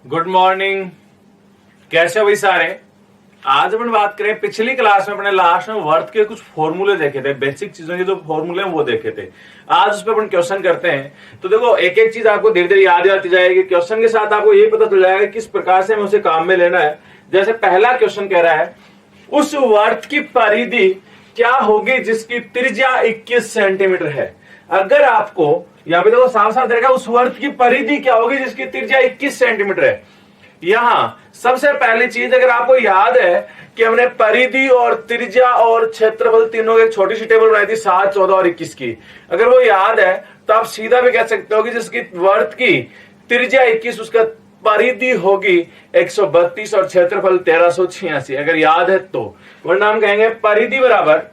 Good morning. कैसे हो भाई सारे। आज अपन बात करें, पिछली क्लास में अपने लास्ट में वर्थ के कुछ फॉर्मूले देखे थे, बेसिक चीजों के जो फॉर्मूले हैं वो देखे थे। आज उस पर अपन क्वेश्चन करते हैं। तो देखो, एक एक चीज आपको धीरे धीरे याद आती जाएगी। क्वेश्चन के साथ आपको ये पता चल जाएगा किस प्रकार से हमें उसे काम में लेना है। जैसे पहला क्वेश्चन कह रहा है, उस वर्थ की परिधि क्या होगी जिसकी त्रिज्या 21 सेंटीमीटर है। अगर आपको यहाँ पे देखो साफ साफ रहेगा, उस वर्थ की परिधि क्या होगी जिसकी त्रिज्या 21 सेंटीमीटर है। यहां सबसे पहली चीज, अगर आपको याद है कि हमने परिधि और त्रिज्या और क्षेत्रफल तीनों की एक छोटी सी टेबल बनाई थी 7, 14 और 21 की। अगर वो याद है तो आप सीधा भी कह सकते हो कि जिसकी वर्थ की त्रिज्या 21, उसका परिधि होगी 132 और क्षेत्रफल 1386, अगर याद है तो। वरना हम कहेंगे परिधि बराबर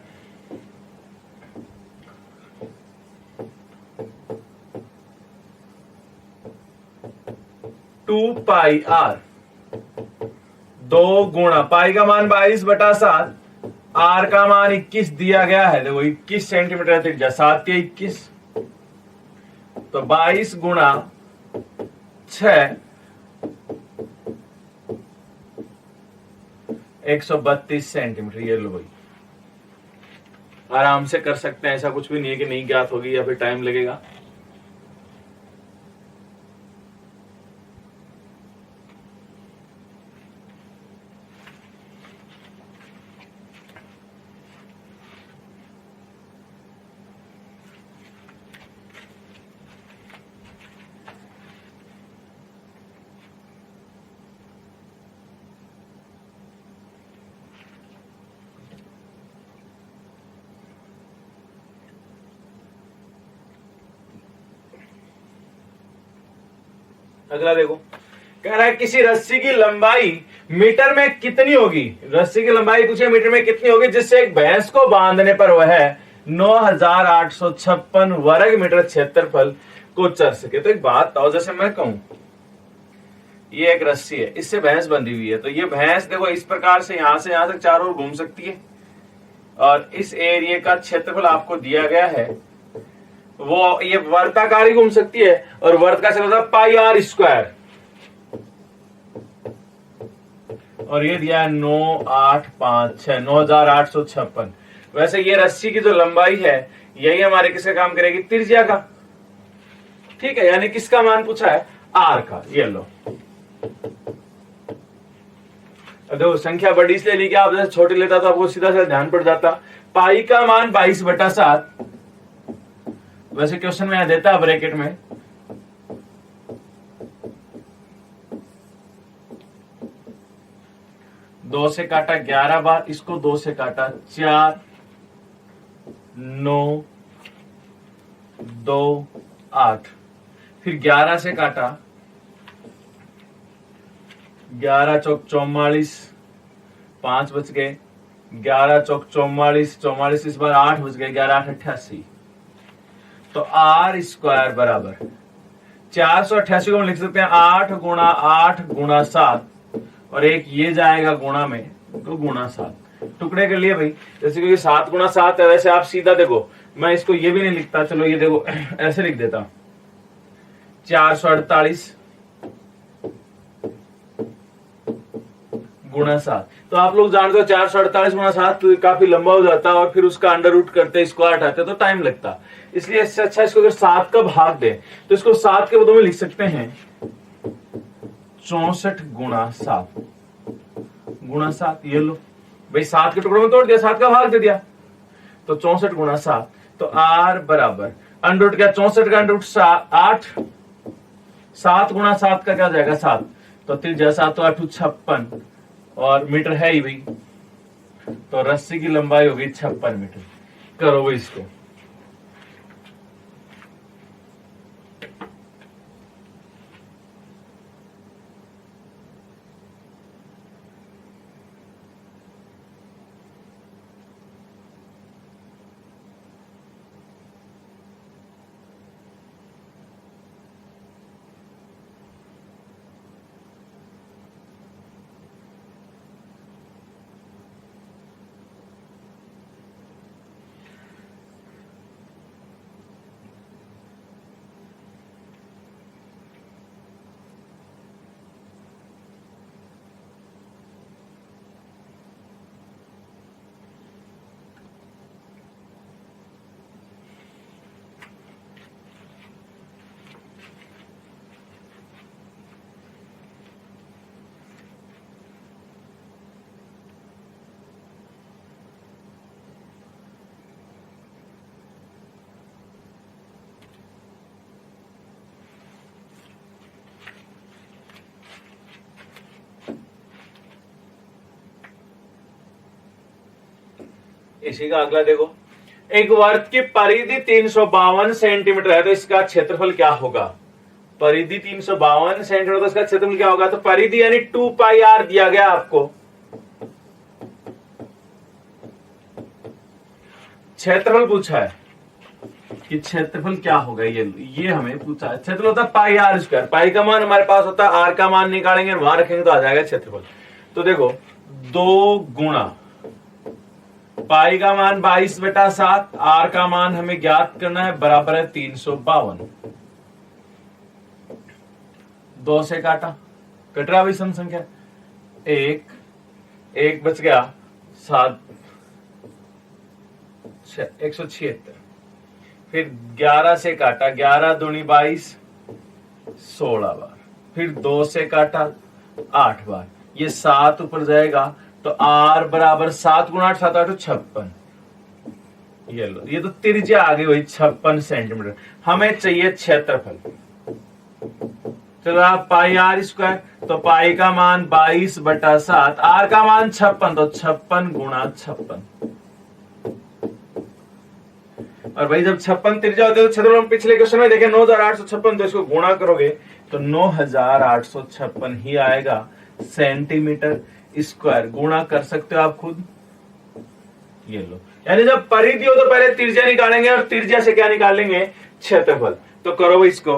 2πr, 2 गुणा पाई का मान 22/7, आर का मान 21 दिया गया है। देखो 21 सेंटीमीटर त्रिज्या, 7 के 21, तो 22 गुणा 6, 132 सेंटीमीटर। ये लो भाई, आराम से कर सकते हैं, ऐसा कुछ भी नहीं है कि नहीं ज्ञात होगी या फिर टाइम लगेगा। अगला देखो, कह रहा है किसी रस्सी की लंबाई मीटर में कितनी होगी। रस्सी की लंबाई पूछे मीटर में कितनी होगी जिससे एक भैंस को बांधने पर वह 9856 वर्ग मीटर क्षेत्रफल को चर सके। तो एक बात बताओ, जैसे मैं कहूं ये एक रस्सी है, इससे भैंस बंधी हुई है, तो ये भैंस देखो इस प्रकार से यहां तक चारों ओर घूम सकती है, और इस एरिया का क्षेत्रफल आपको दिया गया है, वो ये वर्ताकार ही घूम सकती है, और वर्त का चल पाई आर स्क्वायर, और ये दिया है 9856, 9856। वैसे ये रस्सी की जो लंबाई है यही हमारे किसका काम करेगी, त्रिज्या का। ठीक है, यानी किसका मान पूछा है, आर का। ये लो, देखो संख्या बड़ी इसलिए ली कि आप जैसे छोटी लेता तो आपको सीधा ध्यान पड़ जाता। पाई का मान 22/7, वैसे क्वेश्चन में यहां देता है ब्रैकेट में, दो से काटा 11 बार, इसको 2 से काटा 4, 9, 2, 8, फिर 11 से काटा 11 चौक 44, 5 बच गए, 11 चौक 44, 44 इस बार 8 बच गए, 11 8 88। तो आर स्क्वायर बराबर 488 को हम लिख सकते हैं 8 गुणा 8 गुणा 7, और एक ये जाएगा गुणा में, तो गुणा 7 टुकड़े कर लिए भाई। जैसे क्योंकि 7 गुणा 7 है, वैसे आप सीधा देखो, मैं इसको ये भी नहीं लिखता, चलो ये देखो ऐसे लिख देता, 448 गुणा 7। तो आप लोग जानते हो 448 गुणा 7 काफी लंबा हो जाता है, और फिर उसका अंडर रूट करते स्क्वायर हटाते तो टाइम लगता। इसलिए इससे अच्छा इसको अगर 7 का भाग दे तो इसको 7 के पदों में लिख सकते हैं 64 गुणा 7 गुणा 7। ये लो भाई, 7 के टुकड़ों में तोड़ दिया, 7 का भाग दे दिया, तो 64 गुणा 7। तो आर बराबर अंडर रूट क्या, 64 का अंडर रूट 8, 7 गुणा 7 का क्या जाएगा 7, तो त्रिज्या 7 तो 8 56, और मीटर है ही भाई, तो रस्सी की लंबाई होगी 56 मीटर। करो भाई इसको। इसी का अगला देखो, एक वर्ग की परिधि 352 सेंटीमीटर है तो इसका क्षेत्रफल क्या होगा। परिधि 352 सेंटीमीटर तो इसका क्षेत्रफल क्या होगा। तो परिधि यानी 2 पाई आर दिया गया आपको। क्षेत्रफल पूछा है कि क्षेत्रफल क्या होगा, ये हमें पूछा है। क्षेत्रफल होता है पाई आर स्क्वायर। पाई का मान हमारे पास होता है, आर का मान निकालेंगे वहां रखेंगे तो आ जाएगा क्षेत्रफल। तो देखो 2 गुणा पाई का मान 22/7, आर का मान हमें ज्ञात करना है, बराबर है 352। 2 से काटा, कट रहा विषम संख्या, एक बच गया 7, 176। फिर 11 से काटा, 11 दूनी 22, 16 बार। फिर 2 से काटा 8 बार, ये 7 ऊपर जाएगा तो आर बराबर 7 गुणा 8, 7 8 56। ये लो, ये तो त्रिज्या आ गई वही 56 सेंटीमीटर। हमें चाहिए क्षेत्रफल। चलो आप पाई आर स्क्वायर, तो पाई का मान 22/7, आर का मान 56, तो 56 गुणा 56। और भाई जब 56 त्रिज्या होती है तो क्षेत्रफल हम पिछले क्वेश्चन में देखे 9856, तो इसको गुणा करोगे तो 9856 ही आएगा सेंटीमीटर स्क्वायर। गुणा कर सकते हो आप खुद, ये लो। यानी जब परिधि हो तो पहले त्रिज्या निकालेंगे और त्रिज्या से क्या निकालेंगे, क्षेत्रफल। तो करो भाई इसको।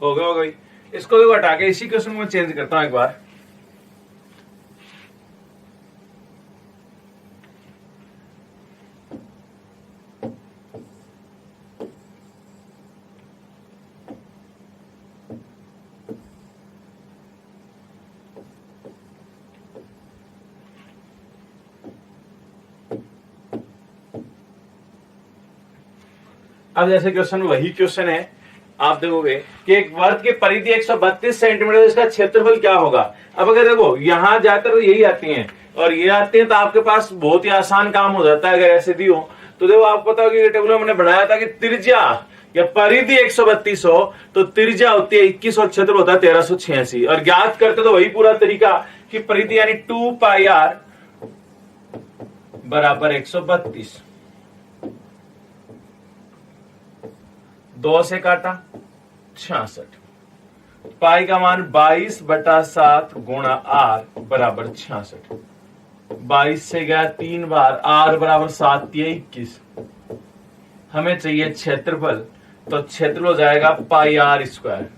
हो गया भाई। इसको देखो हटा के इसी क्वेश्चन में चेंज करता हूं एक बार। अब जैसे क्वेश्चन वही क्वेश्चन है, आप देखोगे कि एक वर्ग की परिधि 132 सेंटीमीटर, इसका क्षेत्रफल क्या होगा। अब अगर देखो यहां जाकर तो यही आती हैं और ये आती हैं तो आपके पास बहुत ही आसान काम हो जाता है। अगर ऐसे दी हो तो देखो आपको पता होगा कि टेबल में मैंने बनाया था कि त्रिज्या या परिधि 132 हो तो त्रिज्या होती है 21 और क्षेत्रफल होता है 1386। और ज्ञात करते तो वही पूरा तरीका कि परिधि यानी 2 पाई आर बराबर 132। 2 से काटा 66, पाई का मान 22/7 गुणा आर बराबर 66। 22 से गया 3 बार, आर बराबर 7 × 21। हमें चाहिए क्षेत्रफल, तो क्षेत्रफल हो जाएगा पाई आर स्क्वायर।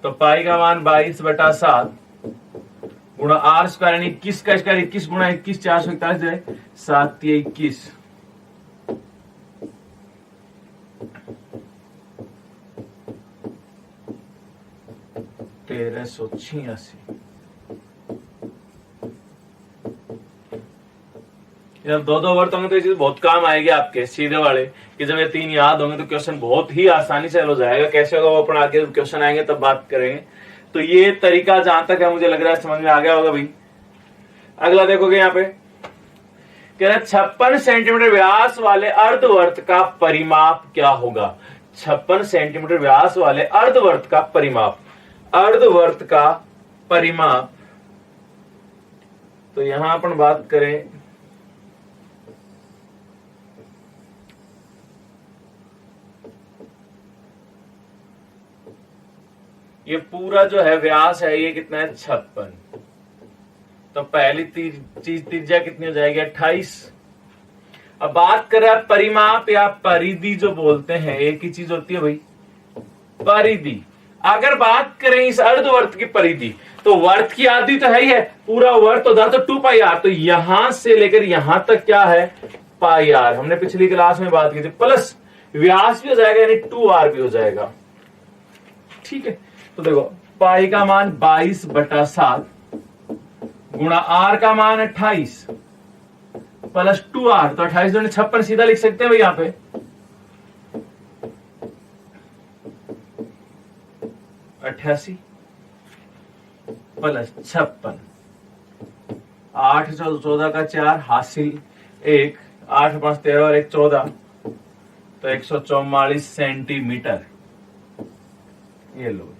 तो पाई का मान 22/7 गुणा आर स्क्वायर यानी 21 का स्क्वायर 21 गुणा 21 441 है 7 21 1386। जब दो वर्त होंगे तो ये चीज बहुत काम आएगी आपके सीधे वाले, कि जब ये 3 याद होंगे तो क्वेश्चन बहुत ही आसानी से हल हो जाएगा। कैसे होगा वो अपन आगे क्वेश्चन आएंगे तब बात करेंगे। तो ये तरीका जहां तक है मुझे लग रहा है समझ में आ गया होगा भाई। अगला देखोगे यहाँ पे कह रहा है 56 सेंटीमीटर व्यास वाले अर्धवर्त का परिमाप क्या होगा। 56 सेंटीमीटर व्यास वाले अर्धवर्त का परिमाप, अर्धवर्त का परिमाप। तो यहां अपन बात करें ये पूरा जो है व्यास है ये कितना है 56। तो पहली चीज त्रिज्या कितनी हो जाएगी 28। अब बात कर रहा है परिमाप या परिधि जो बोलते हैं, एक ही चीज होती है भाई परिधि। अगर बात करें इस अर्धवर्त की परिधि तो वर्त की आधी तो है ही है, पूरा वर्त होता तो 2 पाई आर, तो यहां से लेकर यहां तक क्या है पाई आर, हमने पिछली क्लास में बात की थी, प्लस व्यास भी हो जाएगा यानी 2r भी हो जाएगा। ठीक है, तो देखो पाई का मान 22/7 गुणा आर का मान 28 प्लस 2r, तो 28 दूनी 56 सीधा लिख सकते हैं भाई यहां पे। 88 प्लस 56, 8 14 का 4 हासिल 1, 8 5 13 और 1 14, तो 144 सेंटीमीटर। ये लो,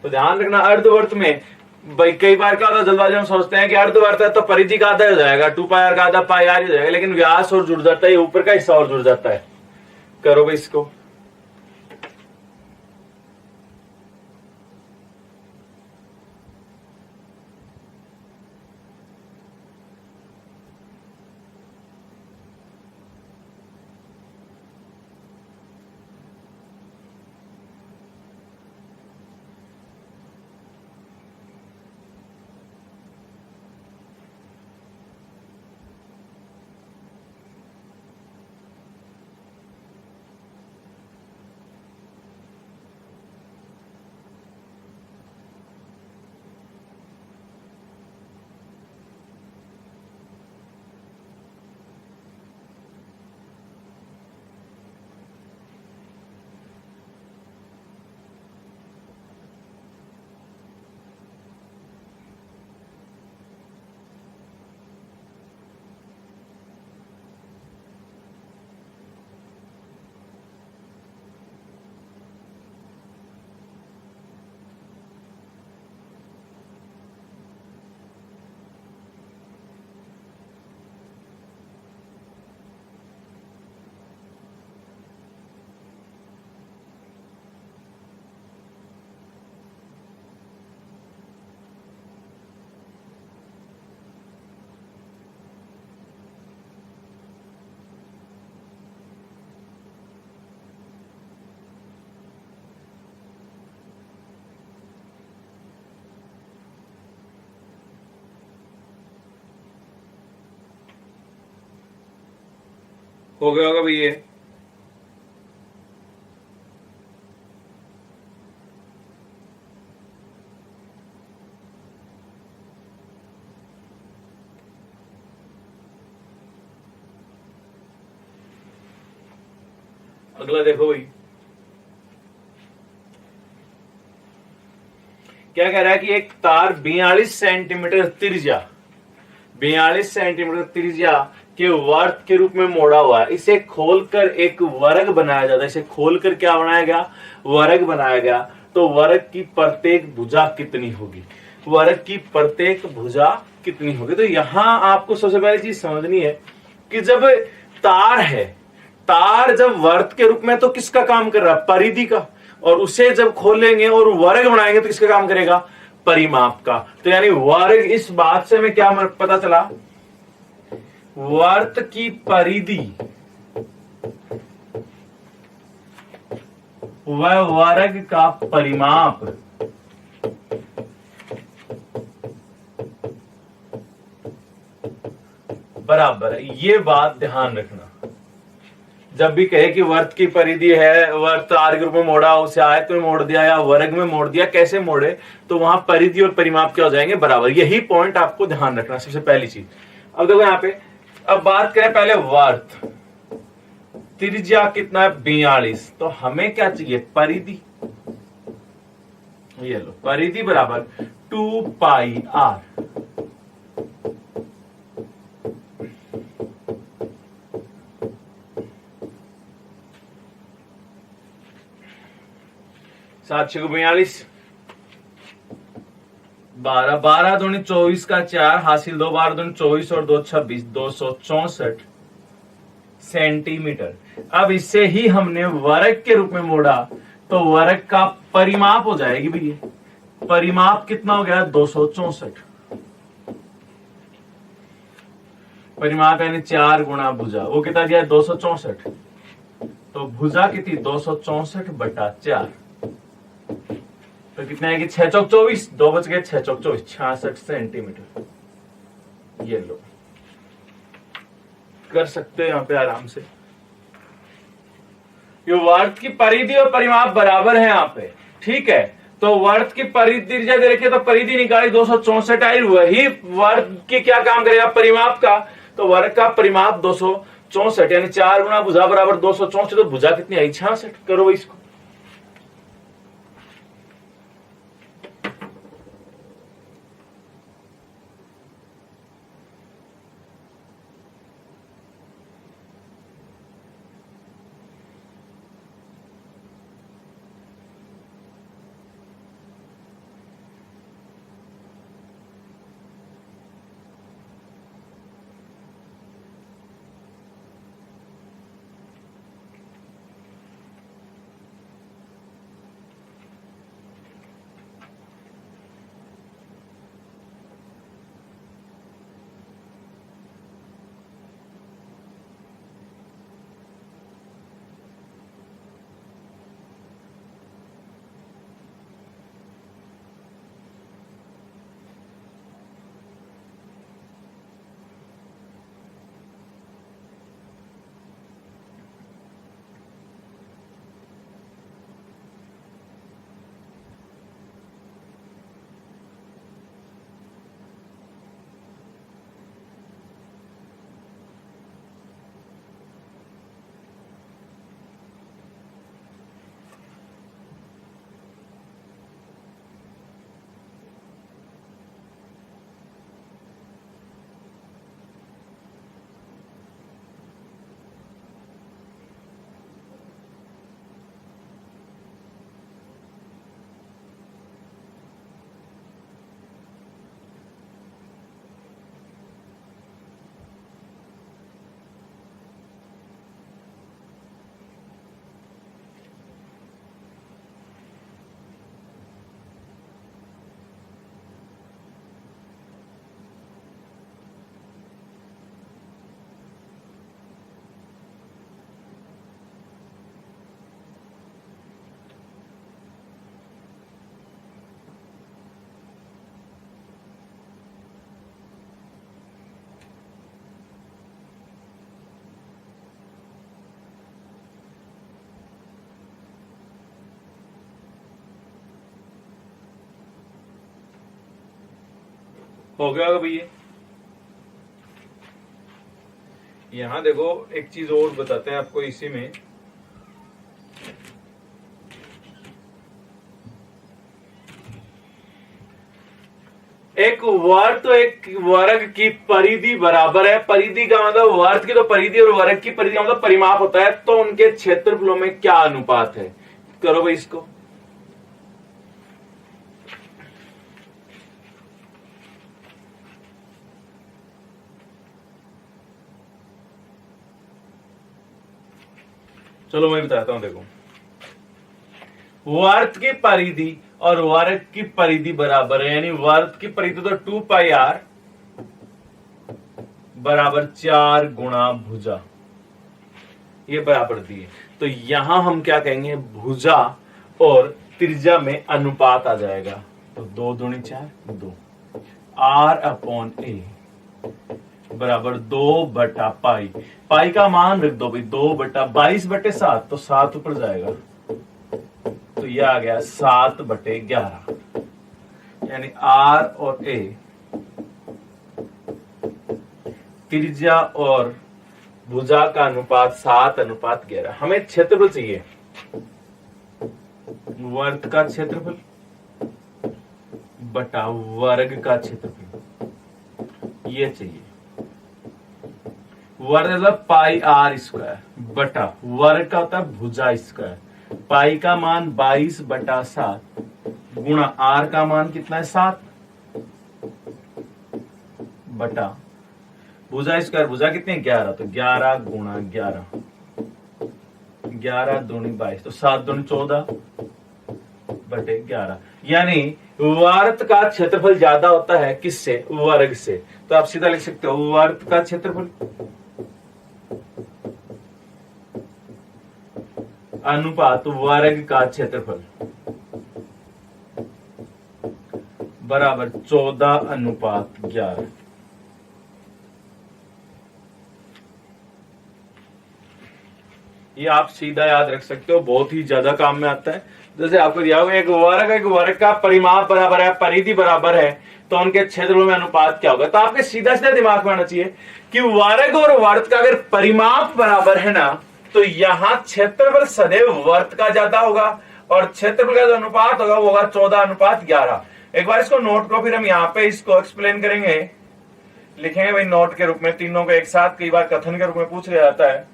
तो ध्यान रखना अर्धवर्त में भाई कई बार क्या होता है जल्दबाजी में सोचते हैं कि अर्धवर्त है तो परिधि का आधा हो जाएगा, 2 पाई आर का आधा पाई आर ही हो जाएगा, लेकिन व्यास और जुड़ जाता है, ऊपर का हिस्सा और जुड़ जाता है। करो भाई इसको। हो गया होगा भैया। अगला देखो भाई क्या कह रहा है कि एक तार 42 सेंटीमीटर त्रिज्या, 42 सेंटीमीटर त्रिज्या के वर्त के रूप में मोड़ा हुआ है। इसे खोलकर एक वर्ग बनाया जाता है। इसे खोलकर क्या बनाया गया वर्ग बनाया गया। तो वर्ग की प्रत्येक भुजा कितनी होगी, वर्ग की प्रत्येक भुजा कितनी होगी। तो यहां आपको सबसे पहली चीज समझनी है कि जब तार है, तार जब वर्त के रूप में तो किसका काम कर रहा है परिधि का, और उसे जब खोलेंगे और वर्ग बनाएंगे तो किसका काम करेगा परिमाप का। तो यानी वर्ग, इस बात से हमें क्या पता चला वर्त की परिधि वह वर्ग का परिमाप बराबर है। ये बात ध्यान रखना, जब भी कहे कि वर्त की परिधि है, वर्त आर्ग रूप में मोड़ा, उसे आयत में मोड़ दिया या वर्ग में मोड़ दिया, कैसे मोड़े, तो वहां परिधि और परिमाप क्या हो जाएंगे, बराबर। यही पॉइंट आपको ध्यान रखना सबसे पहली चीज। अब देखो यहां पे, अब बात करें पहले वर्त, त्रिज्या कितना है 42, तो हमें क्या चाहिए, परिधि। ये लो परिधि बराबर 2 पाई आर। सात 42, 12 12 दूनी 24 का 4 हासिल, 2 12 दूनी 24 और 2 26, 264 सेंटीमीटर। अब इससे ही हमने वर्ग के रूप में मोड़ा, तो वर्ग का परिमाप हो जाएगी भैया, परिमाप कितना हो गया 264। परिमाप यानी 4 गुणा भुजा, वो कितना दिया 264, तो भुजा कितनी 264/4, तो कितना है कि 6 चौक 24, 2 बच गए 6 चौक 24, 66 सेंटीमीटर। ये लो कर सकते हो यहां पे आराम से। ये वर्त की परिधि और परिमाप बराबर है यहां पे, ठीक है। तो वर्त की परिधि देखे तो परिधि निकाली 264 आई, वही वर्त की क्या काम करेगा, परिमाप का। तो वर्ग का परिमाप 264 यानी 4 गुना भुजा बराबर 264, तो भुजा कितनी आई 66। करो इसको, हो गया होगा भैया। यहां देखो एक चीज और बताते हैं आपको इसी में, एक वर्ग तो एक वर्ग की परिधि बराबर है, परिधि का मतलब वर्ग की तो परिधि और वर्ग की परिधि का मतलब परिमाप होता है, तो उनके क्षेत्रफलों में क्या अनुपात है। करो भाई इसको, चलो मैं बताता हूं। देखो वर्ग की परिधि और वर्ग की परिधि बराबर है, यानी वर्ग की परिधि तो 2 पाई आर बराबर 4 गुणा भुजा, ये बराबर दिए। तो यहां हम क्या कहेंगे, भुजा और त्रिज्या में अनुपात आ जाएगा। तो 2 दूनी 4, 2 R अपॉन ए बराबर 2 बटा पाई। पाई का मान रख दो भाई, 2 बटा 22 बटे 7, तो 7 ऊपर जाएगा, तो यह आ गया 7 बटे 11। यानी R और ए त्रिज्या और भुजा का अनुपात 7:11। हमें क्षेत्रफल चाहिए, वर्त का क्षेत्रफल बटा वर्ग का क्षेत्रफल, ये चाहिए। वर्ग मतलब पाई R स्क्वायर बटा वर्ग का होता है भुजा स्क्वायर। पाई का मान 22 बटा 7 गुणा R का मान कितना है 7 बटा भुजा स्क्वायर, भुजा कितनी है 11, तो 11 गुणा 11, 11 दूनी 22, तो 7 दूनी 14 बटे 11। यानी वर्त का क्षेत्रफल ज्यादा होता है किससे, वर्ग से। तो आप सीधा लिख सकते हो वर्त का क्षेत्रफल अनुपात वर्ग का क्षेत्रफल बराबर 14:11। ये आप सीधा याद रख सकते हो, बहुत ही ज्यादा काम में आता है। जैसे आपको दिया हुआ एक वर्ग का परिमाप बराबर है, परिधि बराबर है, तो उनके क्षेत्रफल में अनुपात क्या होगा। तो आपके सीधा सीधा दिमाग में आना चाहिए कि वर्ग और वर्त का अगर परिमाप बराबर है ना, तो यहां क्षेत्रफल सदैव वर्त का ज्यादा होगा और क्षेत्रफल का जो अनुपात होगा वो होगा 14:11। एक बार इसको नोट करो, फिर हम यहाँ पे इसको एक्सप्लेन करेंगे, लिखेंगे भाई नोट के रूप में, तीनों को एक साथ कई बार कथन के रूप में पूछ लिया जाता है।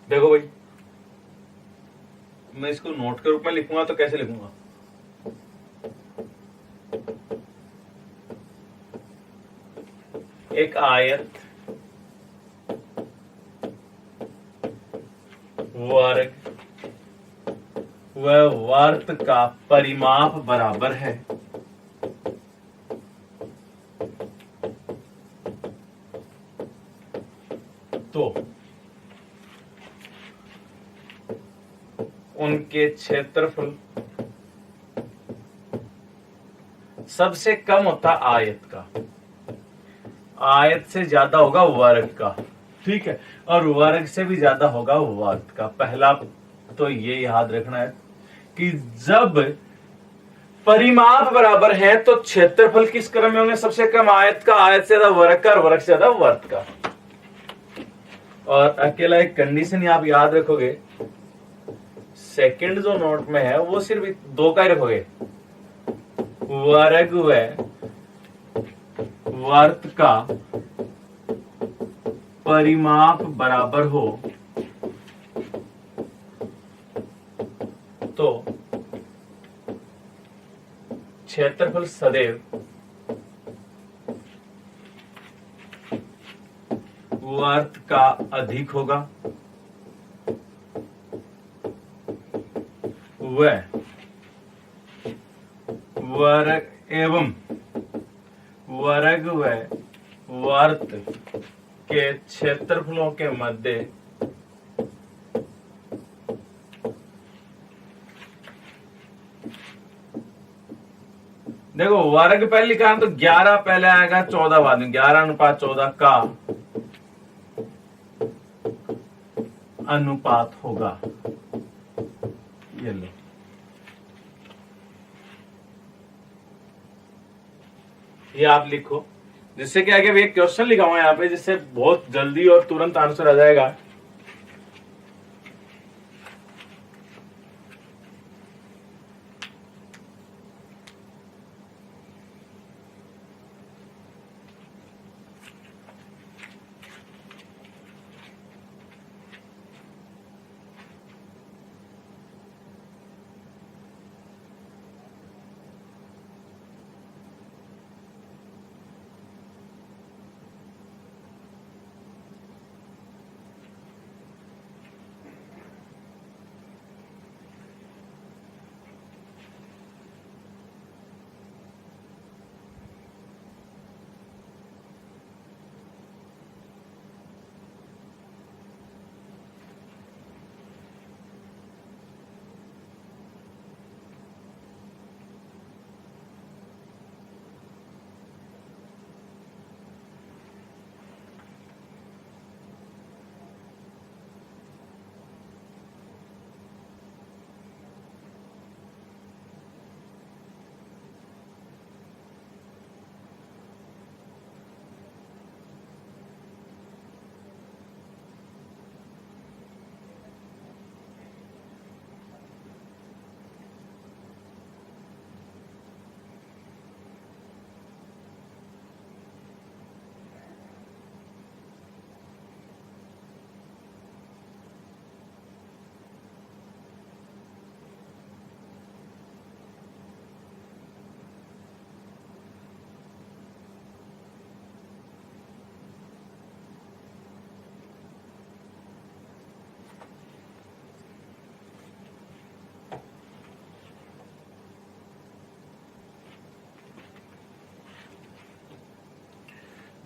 देखो भाई, मैं इसको नोट के रूप में लिखूंगा तो कैसे लिखूंगा, एक आयत वर्ग व वर्त का परिमाप बराबर है तो उनके क्षेत्रफल सबसे कम होता आयत का, आयत से ज्यादा होगा वर्ग का, ठीक है, और वर्ग से भी ज्यादा होगा वर्त का। पहला तो ये याद रखना है कि जब परिमाप बराबर है तो क्षेत्रफल किस क्रम में होंगे, सबसे कम आयत का, आयत से ज्यादा वर्ग का और वर्ग से ज्यादा वर्त का। और अकेला एक कंडीशन आप याद रखोगे, सेकंड जो नोट में है वो सिर्फ दो का ही रखोगे, वर्ग व वर्त का परिमाप बराबर हो तो क्षेत्रफल सदैव वर्त का अधिक होगा व वर्ग एवं वर्ग व वर्त के क्षेत्रफलों के मध्य देखो वर्ग पहले लिखा है तो 11 पहले आएगा 14 बाद में, 11:14 का अनुपात होगा। ये लो, ये आप लिखो, जिससे क्या है कि एक क्वेश्चन लिखा हुआ है यहाँ पे, जिससे बहुत जल्दी और तुरंत आंसर आ जाएगा।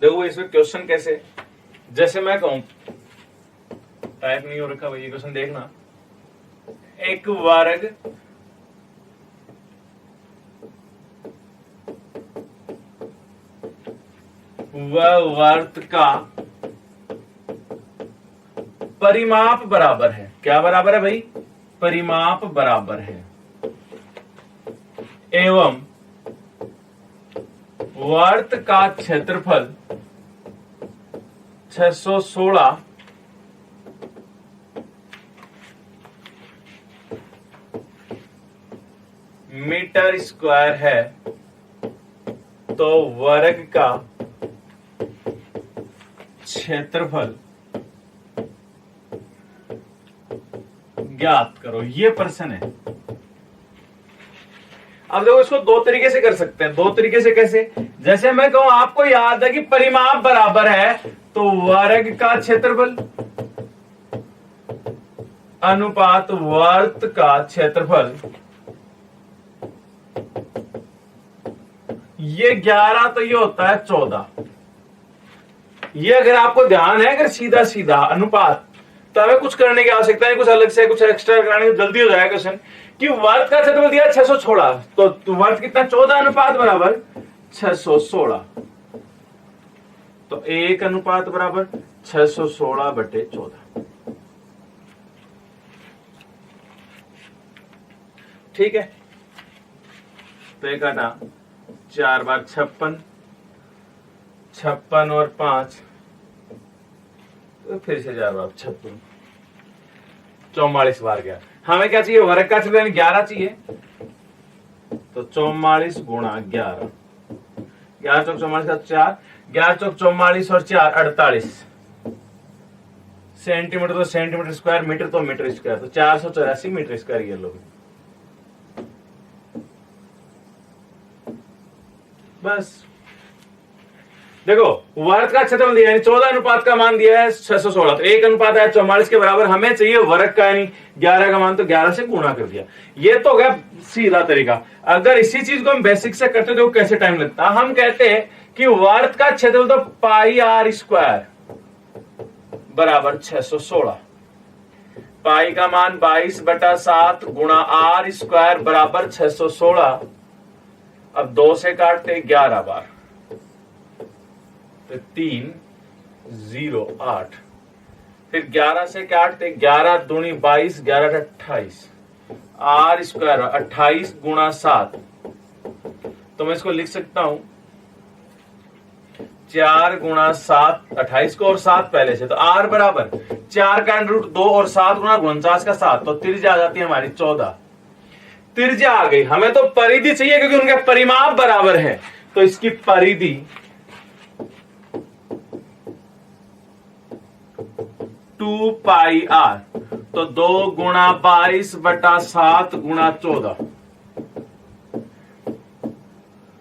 देखो इसमें क्वेश्चन कैसे, जैसे मैं कहूं, टाइप नहीं हो रखा भाई ये क्वेश्चन देखना, एक वर्ग व वर्त का परिमाप बराबर है। क्या बराबर है भाई? परिमाप बराबर है एवं वर्त का क्षेत्रफल 616 मीटर स्क्वायर है, तो वर्ग का क्षेत्रफल ज्ञात करो। ये प्रश्न है। अब देखो इसको दो तरीके से कर सकते हैं। दो तरीके से कैसे? जैसे मैं कहूं, आपको याद है कि परिमाप बराबर है तो वर्ग का क्षेत्रफल अनुपात वर्त का क्षेत्रफल, ये 11 तो ये होता है 14। ये अगर आपको ध्यान है, अगर सीधा सीधा अनुपात, तो हमें कुछ करने की आवश्यकता नहीं, कुछ अलग से कुछ एक्स्ट्रा कराने जल्दी हो जाएगा क्वेश्चन। कि वर्त का क्षेत्रफल दिया 616, तो वर्त कितना? 14 अनुपात बराबर 616, तो 1 अनुपात बराबर 616/14। ठीक है, तो एक आटा 4 बार 56, 56 और 5, तो फिर से 4 बार 56, 44 बार गया। हमें क्या चाहिए, वर्ग का क्षेत्रफल 11 चाहिए, तो 44 गुणा 11, 11 चौक 44 का 4, 11 चौक 44 और 4 48 सेंटीमीटर, तो सेंटीमीटर स्क्वायर, मीटर तो मीटर स्क्वायर, तो 484 मीटर स्क्वायर ये लोग। बस देखो वर्ग का क्षेत्रफल दिया यानी 14 अनुपात का मान दिया है 616, तो 1 अनुपात है 44 के बराबर, हमें चाहिए वर्ग का यानी 11 का मान, तो 11 से गुणा कर दिया। ये तो हो गया सीधा तरीका। अगर इसी चीज को हम बेसिक से करते तो कैसे टाइम लगता, हम कहते हैं कि वर्ग का क्षेत्रफल तो पाई आर स्क्वायर बराबर 616, पाई का मान 22/7 गुणा आर स्क्वायर बराबर 616। अब 2 से काटते 11 बार, तो 308, फिर 11 से काटते 11 दूनी 22, 11 28, आर स्क्वायर 28 गुणा 7, तो मैं इसको लिख सकता हूं 4 गुणा 7, 28 को और 7 पहले से, तो आर बराबर 4 का रूट 2 और 7 गुणा 49 का 7, तो त्रिज्या आ जाती है हमारी 14। त्रिज्या आ गई, हमें तो परिधि चाहिए क्योंकि उनके परिमाप बराबर है, तो इसकी परिधि 2 पाई आर, तो 2 गुणा 22/7 गुणा 14,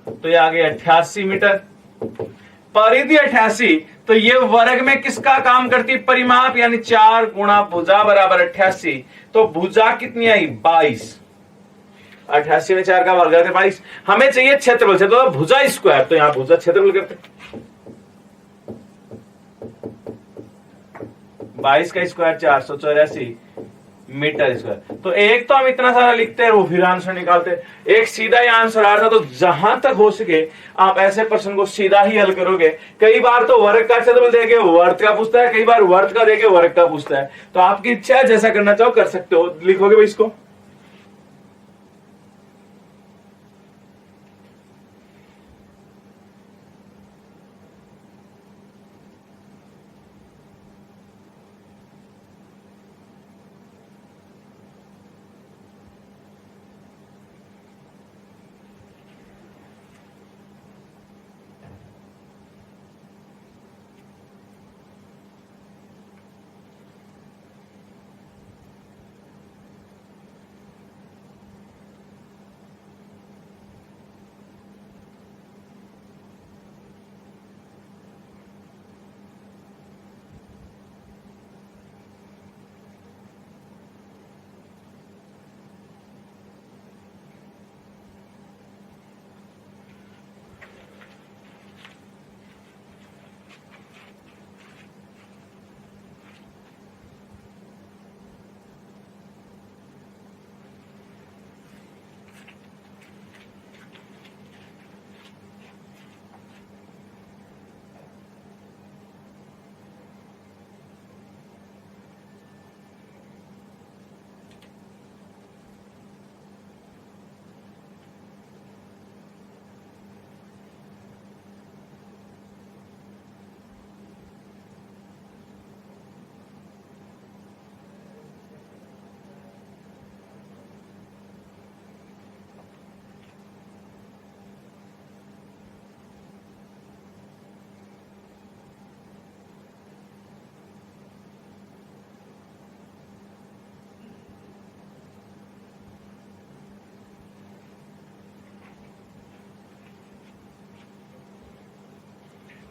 तो ये आ गया 88 मीटर। परिधि 88, तो ये वर्ग में किसका काम करती, परिमाप, यानी 4 गुणा भुजा बराबर 88, तो भुजा कितनी आई 22, 88 में 4 का वर्ग करते 22। हमें चाहिए क्षेत्रफल से, तो भुजा स्क्वायर, तो यहां भुजा क्षेत्रफल करते 22 का स्क्वायर 484 मीटर स्क्वायर। तो एक तो हम इतना सारा लिखते हैं, वो फिर आंसर निकालते हैं। एक सीधा ही आंसर आ रहा था, तो जहां तक हो सके आप ऐसे प्रश्न को सीधा ही हल करोगे। कई बार तो वर्ग का क्षेत्रफल देके वर्ग का पूछता है, कई बार वर्ग का देके वर्ग का पूछता है, तो आपकी इच्छा है, जैसा करना चाहो कर सकते हो। लिखोगे भाई इसको,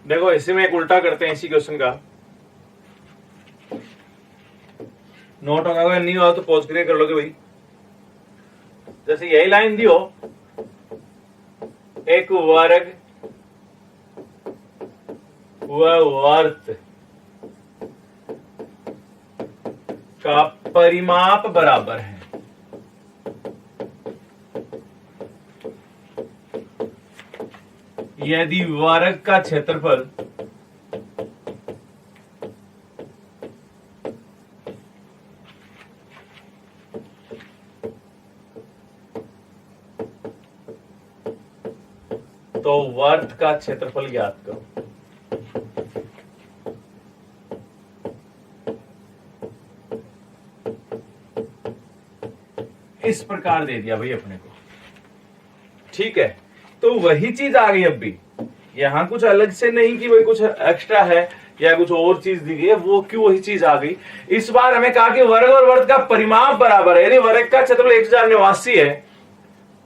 देखो इसी में एक उल्टा करते हैं इसी क्वेश्चन का। नोट होगा, अगर नहीं हुआ तो पॉज करके कर लोगे भाई। जैसे यही लाइन दी हो, एक वर्ग व वर्त का परिमाप बराबर है, यदि वर्ग का क्षेत्रफल तो वर्त का क्षेत्रफल ज्ञात करो। इस प्रकार दे दिया भाई अपने को, ठीक है। तो वही चीज आ गई, अब भी यहां कुछ अलग से नहीं कि भाई कुछ एक्स्ट्रा है या कुछ और चीज दी गई है, वो क्यों वही चीज आ गई। इस बार हमें कहा कि वर्ग और वर्ग का परिमाप बराबर है, यानी वर्ग का क्षेत्रफल 1089 है,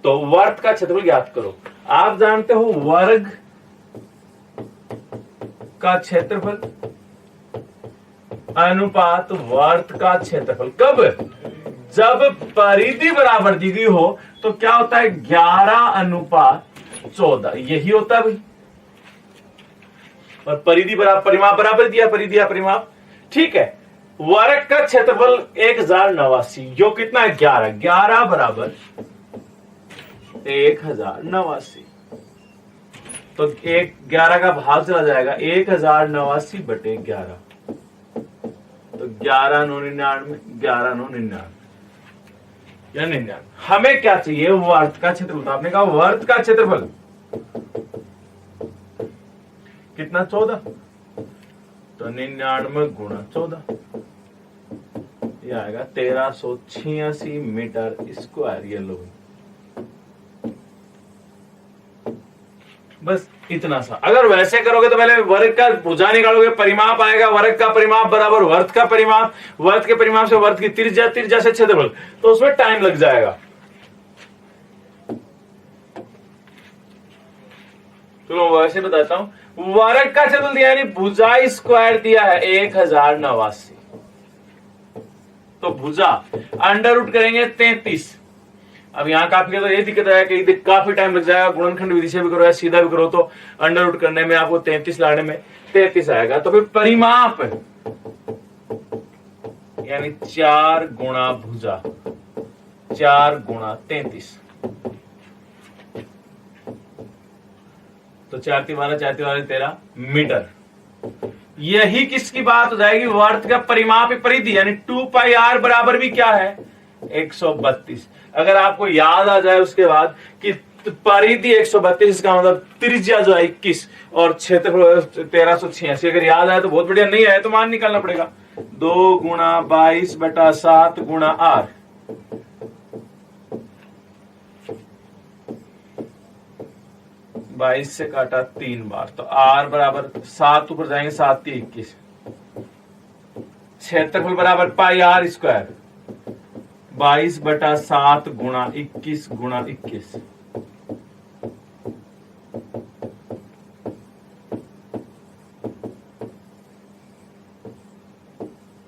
तो वर्ग का क्षेत्रफल ज्ञात करो। आप जानते हो वर्ग का क्षेत्रफल अनुपात वर्ग का क्षेत्रफल, कब? जब परिधि बराबर दी गई हो तो क्या होता है, 11:14, यही होता है भाई। और परिधि बराबर परिमाप बराबर दिया, परिधि या परिमाप, ठीक है। वर्ग का क्षेत्रफल 1089, जो कितना है, 11, 11 बराबर 1089, तो 11 का भाग चला जाएगा, 1089 बटे 11, तो 11×9=99, 11×9=99 या 99। हमें क्या चाहिए, वर्ग का क्षेत्रफल। तो आपने कहा वर्ग का क्षेत्रफल कितना, 14, तो 99 × 14, ये आएगा 1386 मीटर स्क्वायर। ये लो, बस इतना सा। अगर वैसे करोगे तो पहले वर्ग का भुजा निकालोगे, परिमाप आएगा, वर्ग का परिमाप बराबर वर्ग का परिमाप, वर्ग के परिमाप से वर्ग की त्रिज्या, त्रिज्या से क्षेत्रफल, तो उसमें टाइम लग जाएगा। तो मैं वैसे बताता हूं, वर्ग का क्षेत्रफल दिया यानी भुजा स्क्वायर दिया है 1089, तो भुजा अंडर रूट करेंगे 33। अब यहां काफी तो ये दिक्कत है कि काफी टाइम लग जाएगा, गुणनखंड विधि से भी करो या सीधा भी करो तो अंडर रूट करने में आपको 33 लाने में 33 आएगा। तो फिर परिमाप यानी 4 गुणा भुजा, 4 गुणा 33, तो 4 × 12, 4 × 12 13 मीटर। यही किसकी बात हो जाएगी, वर्ग का परिमाप परिधि, यानी 2πr बराबर भी क्या है, 132। अगर आपको याद आ जाए उसके बाद कि परिधि 132, इसका मतलब त्रिज्या जो है 21 और क्षेत्रफल 1386, अगर याद आए तो बहुत बढ़िया, नहीं आए तो मान निकालना पड़ेगा। 2 × 22/7 × r, बाईस से काटा 3 बार, तो r बराबर 7 ऊपर जाएंगे, 7 × 21, क्षेत्रफल बराबर πr², 22/7 × 21 × 21,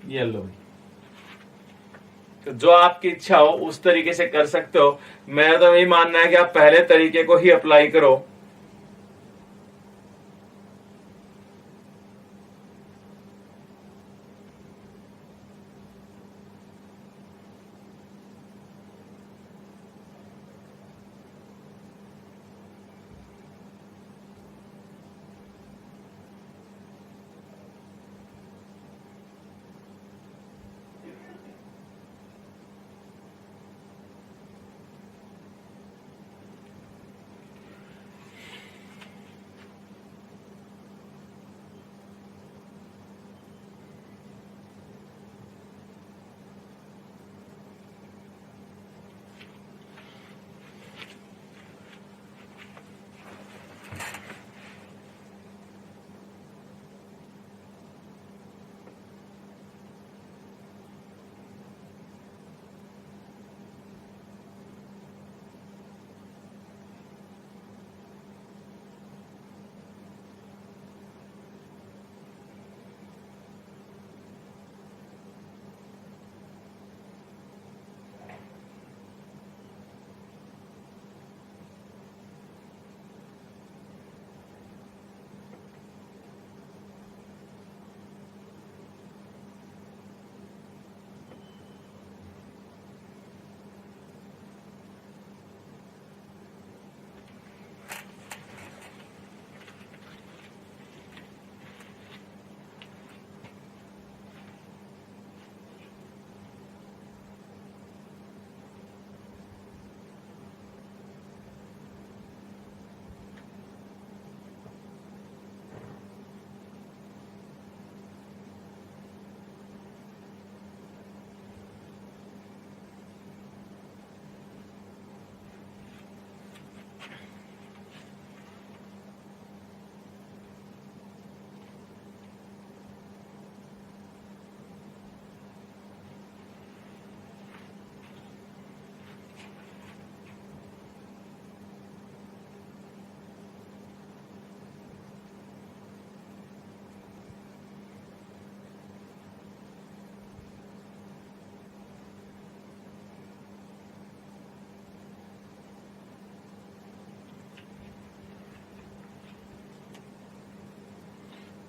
ये लो। तो जो आपकी इच्छा हो उस तरीके से कर सकते हो। मेरा तो यही मानना है कि आप पहले तरीके को ही अप्लाई करो।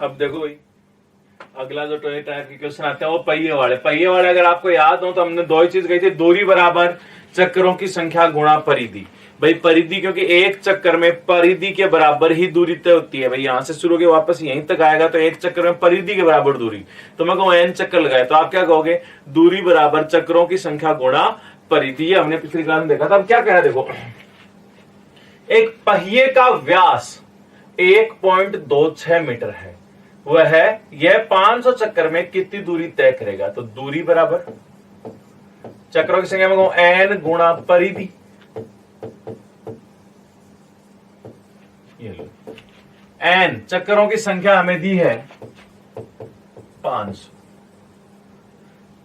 अब देखो भाई, अगला जो टाइप के क्वेश्चन आते हैं वो पहिए वाले अगर आपको याद हो तो हमने दो ही चीज कही थी, दूरी बराबर चक्करों की संख्या गुणा परिधि। भाई परिधि, क्योंकि एक चक्कर में परिधि के बराबर ही दूरी तय होती है। भाई यहां से शुरू के वापस यहीं तक आएगा तो एक चक्कर में परिधि के बराबर दूरी, तो मैं कहूँ n चक्कर लगाए तो आप क्या कहोगे, दूरी बराबर चक्करों की संख्या गुणा परिधि। ये हमने पिछली क्लास में देखा था। अब क्या कह रहा है देखो, एक पहिए का व्यास 1.26 मीटर है, वह है यह 500 चक्कर में कितनी दूरी तय करेगा। तो दूरी बराबर चक्रों की संख्या में कहूं n गुणा परिधि। ये लो, n चक्करों की संख्या हमें दी है 500,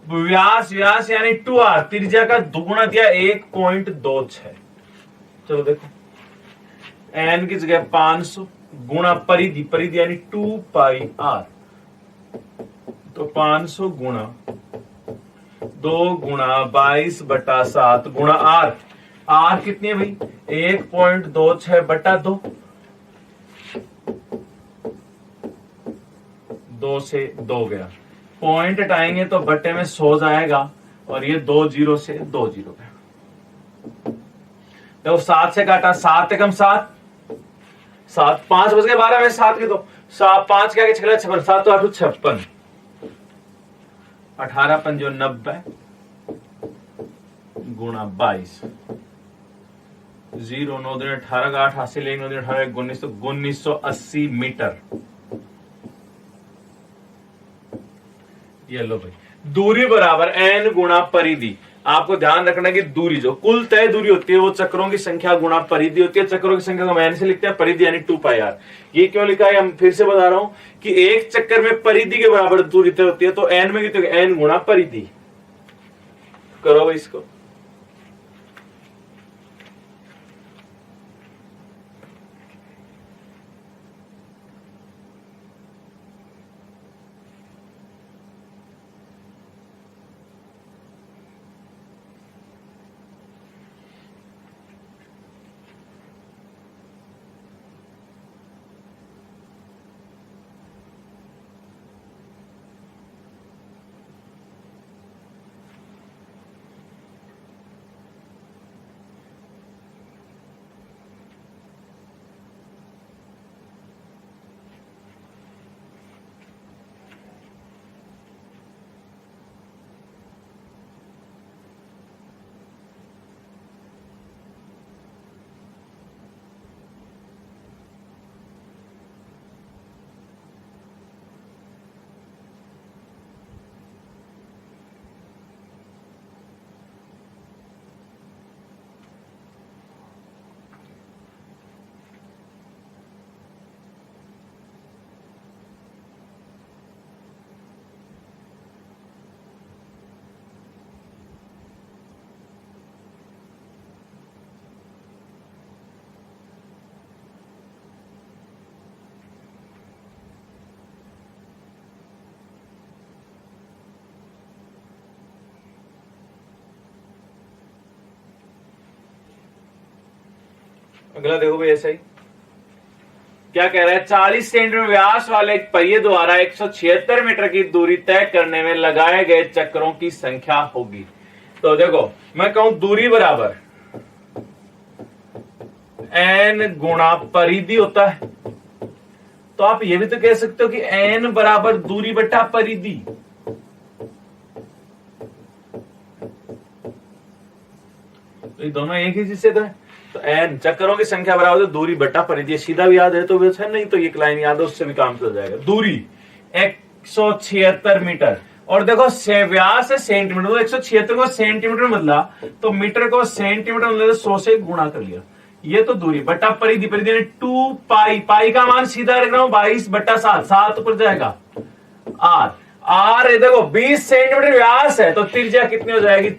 व्यास यानी 2r, त्रिज्या का दुगुना दिया 1.26। चलो देखो, n की जगह 500 गुणा परिधि यानी 2 पाई r, तो 500 गुणा 2 गुणा 22/7 गुणा r कितनी है भाई, 1.26/2, 2 से 2 गया, पॉइंट हटाएंगे तो बट्टे में 100 जाएगा और ये 2 जीरो से 2 जीरो गया। देखो 7 से काटा, 7 एकम 7, 5 बज गए 12 में 7 के दो, 5 के आगे 6 56, 7 तो 8 56, 18 पंजो 90 गुणा 22, 0 9 दिन 18 का 8 हासिल 1 9 दिन 18 19, तो 1980 मीटर। ये लो भाई, दूरी बराबर n गुणा परिधि। आपको ध्यान रखना कि दूरी जो कुल तय दूरी होती है वो चक्रों की संख्या गुणा परिधि होती है। चक्रों की संख्या को n से लिखते हैं, परिधि यानी 2 पाई r। ये क्यों लिखा है, हम फिर से बता रहा हूं कि एक चक्कर में परिधि के बराबर दूरी तय होती है, तो n में कितनी, n गुणा परिधि। करो भाई इसको, अगला देखो भाई, ऐसा ही क्या कह रहा है, 40 सेंटीमीटर व्यास वाले एक पहिए द्वारा 176 मीटर की दूरी तय करने में लगाए गए चक्रों की संख्या होगी। तो देखो मैं कहूं दूरी बराबर n गुणा परिधि होता है, तो आप ये भी तो कह सकते हो कि n बराबर दूरी बटा परिधि। तो ये दोनों एक ही चीज से तो n चक्करों की संख्या बराबर दूरी बटा परिधि। सीधा भी याद है तो भी अच्छा, नहीं तो एक लाइन याद है उससे भी काम चल जाएगा। दूरी 176 मीटर, और देखो व्यास है सेंटीमीटर, तो 176 को सेंटीमीटर में बदला तो मीटर को सेंटीमीटर में 100 से गुणा कर लिया। ये तो दूरी बटा परिधि, परिधि 2 पाई, पाई का मान सीधा रख रहा हूं 22/7, 7 ऊपर जाएगा r देखो 20 सेंटीमीटर व्यास है तो त्रिज्या कितनी हो जाएगी,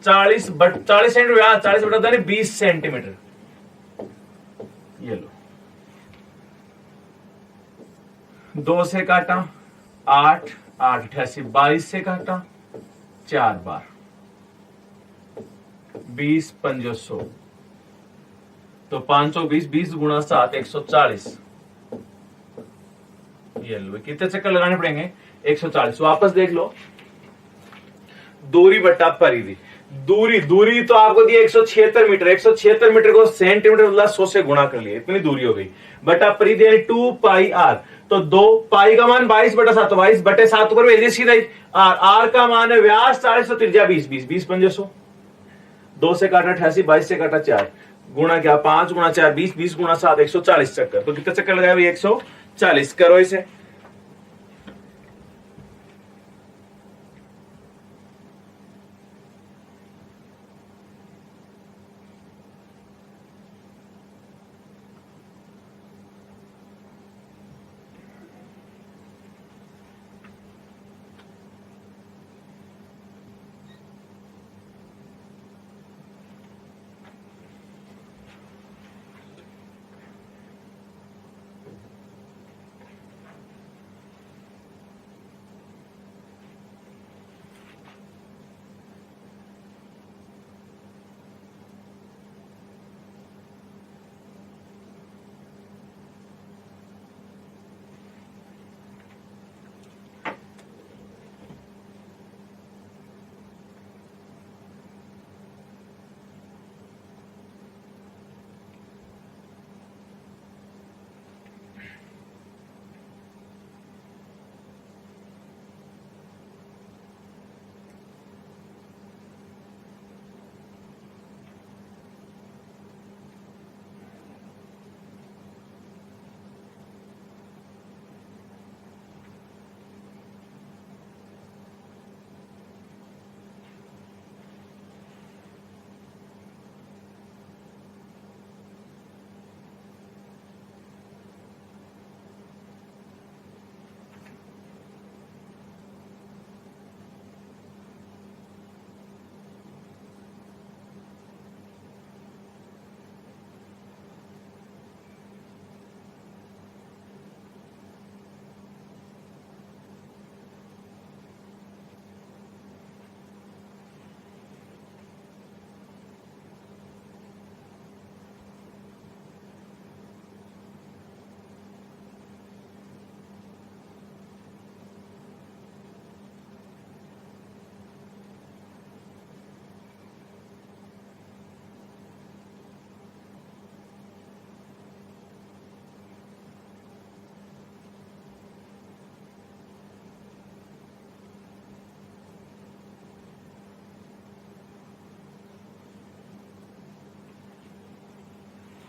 40 सेंटीमीटर व्यास, 40 बटा 20 सेंटीमीटर। ये लो 2 से काटा 8, 8 88, 22 से काटा 4 बार, 20 पंजो 100, तो 520, 20 गुणा 7 140, ये लो, कितने चक्कर लगाने पड़ेंगे? 140। वापस देख लो, दूरी बटा परिधि। दूरी तो आपको दिया 176 मीटर। 176 मीटर को सेंटीमीटर मतलब 100 से गुणा कर लिया, इतनी दूरी हो गई। बटा परिधि यानी 2 पाई आर। तो 2 पाई का मान 22 बटा 7, 22 बटे 7 ऊपर भेजिए सीधा ही। आर का मान है व्यास 40, तो त्रिज्या 20, 20 पंजे 100। 2 से काटा 88, 22 से काटा 4, गुणा क्या 5 गुणा 4 20, 20 गुणा 7 140 चक्कर। तो कितने चक्कर लगाए भाई? 140। करो इसे।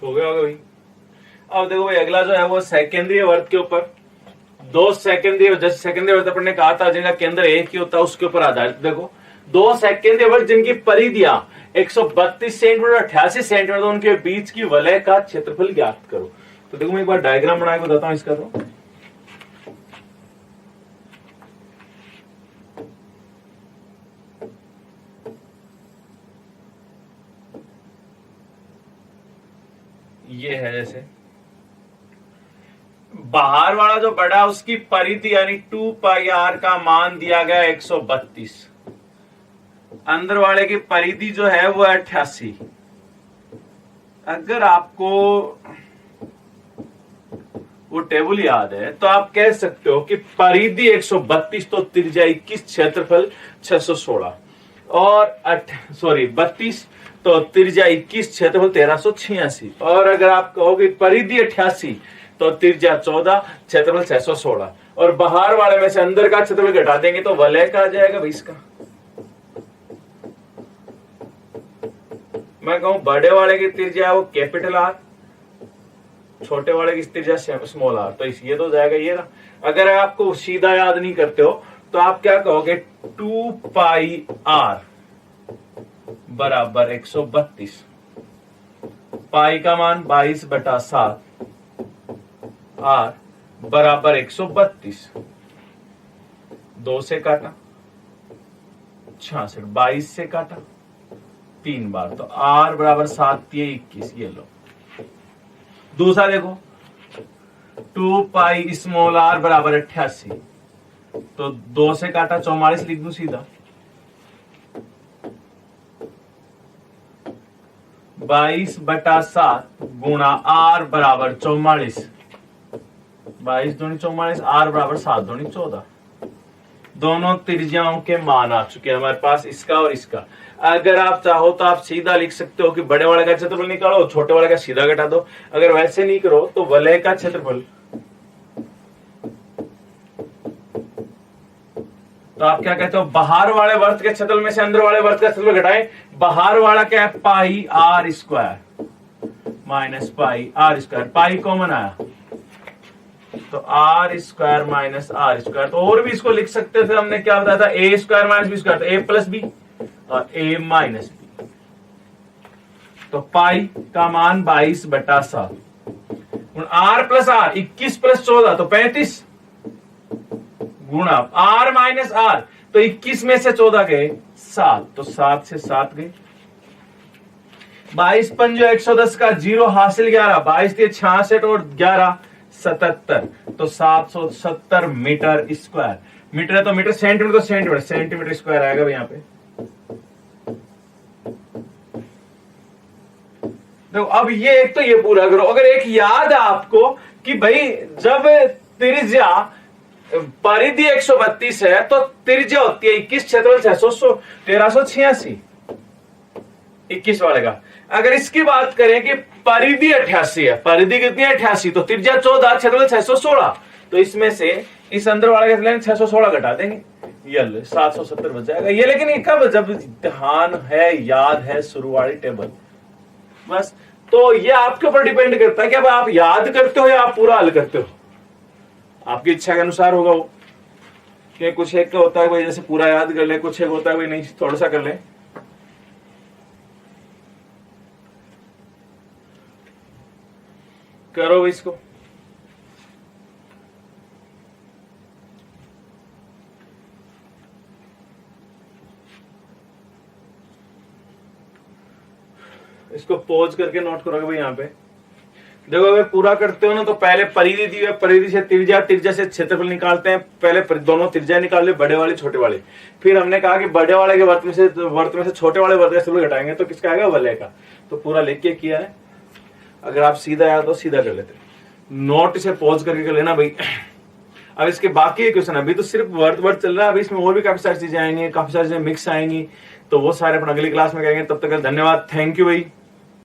हो गया होगा भाई। अब देखो भाई, अगला जो है वो सेकेंडरी वर्त के ऊपर। दो सेकेंडरी, जैसे सेकेंडरी वर्त अपन ने कहा था जिनका केंद्र एक ही होता है, उसके ऊपर आधारित। देखो, दो सेकेंडरी वर्त जिनकी परिधियां 132 सेंटीमीटर और 88 सेंटीमीटर, तो उनके बीच की वलय का क्षेत्रफल ज्ञात करो। तो देखो मैं एक बार डायग्राम बना के बताता हूं इसका। तो ये है, जैसे बाहर वाला जो बड़ा उसकी परिधि यानी 2 पाई आर का मान दिया गया 132, अंदर वाले की परिधि जो है वो 88। अगर आपको वो टेबल याद है तो आप कह सकते हो कि परिधि 132 तो त्रिज्या 21, क्षेत्रफल 616 और 32 तो त्रिज्या 21, क्षेत्रफल 1386। और अगर आप कहोगे परिधि 88 तो त्रिज्या 14, क्षेत्रफल 616, और बाहर वाले में से अंदर का क्षेत्रफल घटा देंगे तो वलय का आ जाएगा भाई इसका। मैं कहूं बड़े वाले की त्रिज्या वो कैपिटल आर, छोटे वाले की त्रिज्या स्मॉल आर, तो ये तो जाएगा ये ना। अगर आपको सीधा याद नहीं करते हो तो आप क्या कहोगे, 2 पाई आर बराबर 132, पाई का मान 22 बटा 7, आर बराबर 132। 2 से काटा 66, 22 से काटा 3 बार, तो आर बराबर 7 21। ये लो। दूसरा देखो, 2 पाई स्मॉल आर बराबर 88, तो 2 से काटा 44 लिख दूं सीधा। 22 बटा 7 गुणा आर बराबर 44, 22 दूनी 44 r बराबर 7 दूनी 14। दोनों त्रिज्याओं के मान आ चुके हैं हमारे पास, इसका और इसका। अगर आप चाहो तो आप सीधा लिख सकते हो कि बड़े वाले का क्षेत्रफल निकालो, छोटे वाले का सीधा घटा दो। अगर वैसे नहीं करो तो वलय का क्षेत्रफल, तो आप क्या कहते हो, बाहर वाले वर्त के क्षेत्रफल में से अंदर वाले वर्त का क्षेत्रफल घटाएं। बाहर वाला क्या है, pi R square minus pi R square, pi common आया तो R square minus R square. तो और भी इसको लिख सकते थे, हमने क्या बताया था, ए स्क्वायर माइनस बी स्क्वायर, तो ए प्लस बी और ए माइनस बी। तो पाई का मान 22/7 आर प्लस आर 21 प्लस 14 तो 35 गुणा आर माइनस आर, तो 21 में से 14 गए 7, तो 7 से 7 गए। 22 पंजो 110 का 0 हासिल 11, 22 के 66 और 11 77, तो 770 मीटर स्क्वायर। मीटर है तो मीटर, सेंटीमीटर तो सेंटीमीटर, सेंटीमीटर स्क्वायर आएगा भाई यहाँ पे। तो अब ये एक तो ये पूरा करो। अगर एक याद है आपको कि भाई जब त्रिज्या परिधि 132 है तो त्रिज्या होती है 21, क्षेत्रफल 1386 21 वाले का। अगर इसकी बात करें कि परिधि 88 है, परिधि कितनी है 88, तो त्रिज्या 14, क्षेत्रफल 616, तो इसमें से इस अंदर वाले का 616 घटा देंगे, ये 770 बच जाएगा। ये लेकिन ये कब, जब ध्यान है, याद है, शुरू वाली टेबल बस। तो ये आपके ऊपर डिपेंड करता है कि अब आप याद करते हो या आप पूरा हल करते हो, आपकी इच्छा के अनुसार होगा वो। कि कुछ एक का होता है भाई जैसे पूरा याद कर ले, कुछ एक होता है भाई नहीं थोड़ा सा कर ले। करो इसको। इसको पॉज करके नोट करोगे भाई यहाँ पे। देखो अगर पूरा करते हो ना तो पहले परिधि दी है, परिधि से त्रिज्या, त्रिज्या से क्षेत्रफल निकालते हैं। पहले दोनों त्रिज्या निकाल ले, बड़े वाले छोटे वाले। फिर हमने कहा कि बड़े वाले के वर्त में से छोटे वाले वर्त का क्षेत्रफल घटाएंगे तो किसका आएगा, वलय का। तो पूरा लिख के किया है। अगर आप सीधा याद हो सीधा कर लेते, नोट इसे पॉज करके कर लेना भाई। अब इसके बाकी क्वेश्चन, अभी तो सिर्फ वर्त चल रहा है, अभी इसमें और भी काफी सारी चीजें आएंगी, काफी सारी चीजें मिक्स आएंगी, तो वो सारे अपन अगली क्लास में करेंगे। तब तक धन्यवाद, थैंक यू भाई।